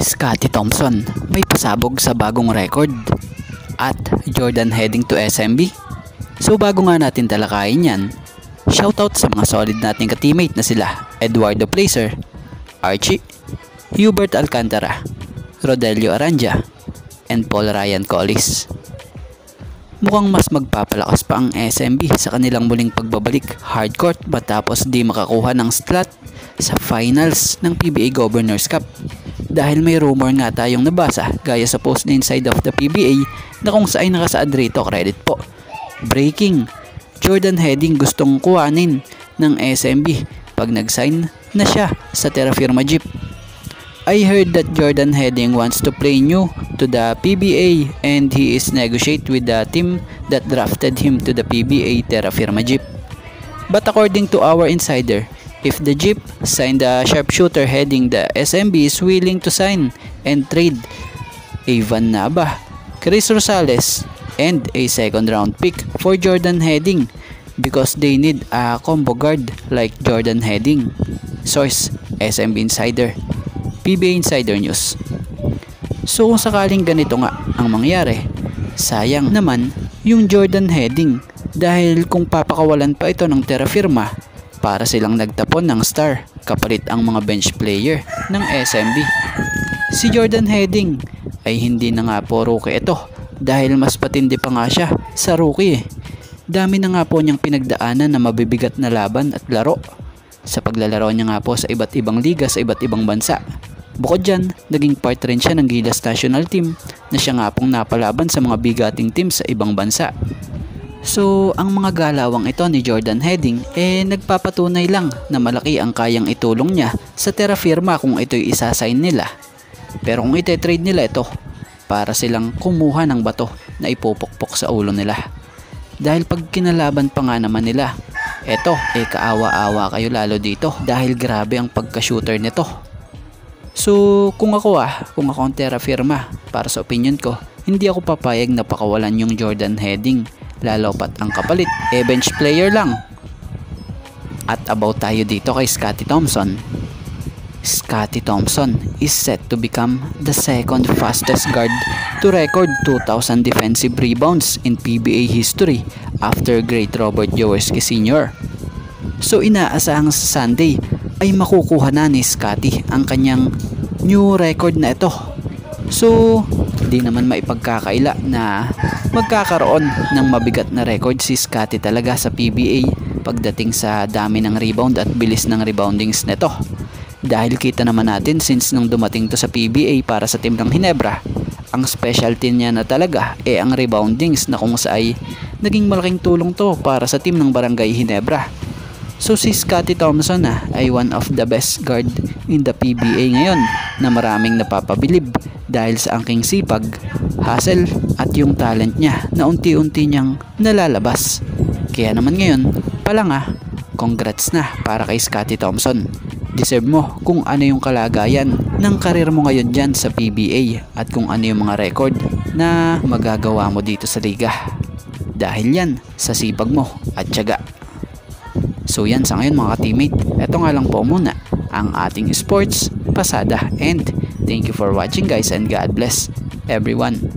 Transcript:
Scottie Thompson may pasabog sa bagong record at Jordan heading to SMB. So bago nga natin talakayin yan, shoutout sa mga solid nating ka-teammate na sila Eduardo Placer, Archie, Hubert Alcantara, Rodelio Aranja, and Paul Ryan Collis. Mukhang mas magpapalakas pa ang SMB sa kanilang muling pagbabalik hardcourt matapos di makakuha ng slot sa finals ng PBA Governors Cup. Dahil may rumor nga tayong nabasa gaya sa post na inside of the PBA na kung saan nakasaad rito, credit po. Breaking, Jordan Heading gustong kuhanin ng SMB pag nag-sign na siya sa Terra Firma Jeep. I heard that Jordan Heading wants to play new to the PBA and he is negotiate with the team that drafted him to the PBA Terra Firma Jeep. But according to our insider, if the Jeep signed the sharpshooter heading, the SMB is willing to sign and trade Evan Naba, Chris Rosales, and a second round pick for Jordan Heading because they need a combo guard like Jordan Heading. Source, SMB Insider, PBA Insider News. So kung sakaling ganito nga ang mangyari, sayang naman yung Jordan Heading dahil kung papakawalan pa ito ng Terra Firma, para silang nagtapon ng star kapalit ang mga bench player ng SMB. Si Jordan Heading ay hindi na nga po rookie ito dahil mas patindi pa nga siya sa rookie. Dami na nga po niyang pinagdaanan na mabibigat na laban at laro sa paglalaro niya nga po sa iba't ibang liga sa iba't ibang bansa. Bukod dyan, naging part rin siya ng Gilas National Team na siya nga pong napalaban sa mga bigating team sa ibang bansa. So, ang mga galawang ito ni Jordan Heading nagpapatunay lang na malaki ang kayang itulong niya sa Terra Firma kung ito'y isasign nila. Pero kung ite-trade nila ito, para silang kumuha ng bato na ipupukpok sa ulo nila. Dahil pag kinalaban pa nga naman nila, eto, kaawa-awa kayo lalo dito dahil grabe ang pagka-shooter nito. So, kung ako ang Terra Firma, para sa opinion ko, hindi ako papayag na pakawalan yung Jordan Heading. Lalo pat ang kapalit, bench player lang. At about tayo dito kay Scottie Thompson. Scottie Thompson is set to become the second fastest guard to record 2,000 defensive rebounds in PBA history after great Robert Jaworski Sr. So inaasahang sa Sunday ay makukuha na ni Scottie ang kanyang new record na ito. So di naman maipagkakaila na magkakaroon ng mabigat na record si Scottie talaga sa PBA pagdating sa dami ng rebound at bilis ng reboundings nito. Dahil kita naman natin since nung dumating to sa PBA para sa team ng Ginebra, ang specialty niya na talaga ang reboundings na kung saan naging malaking tulong to para sa team ng Barangay Ginebra. So si Scottie Thompson ay one of the best guard in the PBA ngayon na maraming napapabilib dahil sa angking sipag, hustle at yung talent niya na unti-unti niyang nalalabas. Kaya naman ngayon, pala nga, congrats na para kay Scottie Thompson. Deserve mo kung ano yung kalagayan ng karir mo ngayon dyan sa PBA at kung ano yung mga record na magagawa mo dito sa liga. Dahil yan sa sipag mo at tiyaga. So yan sa ngayon mga ka-teammate, ito nga lang po muna ang ating sports pasada and thank you for watching guys and God bless everyone.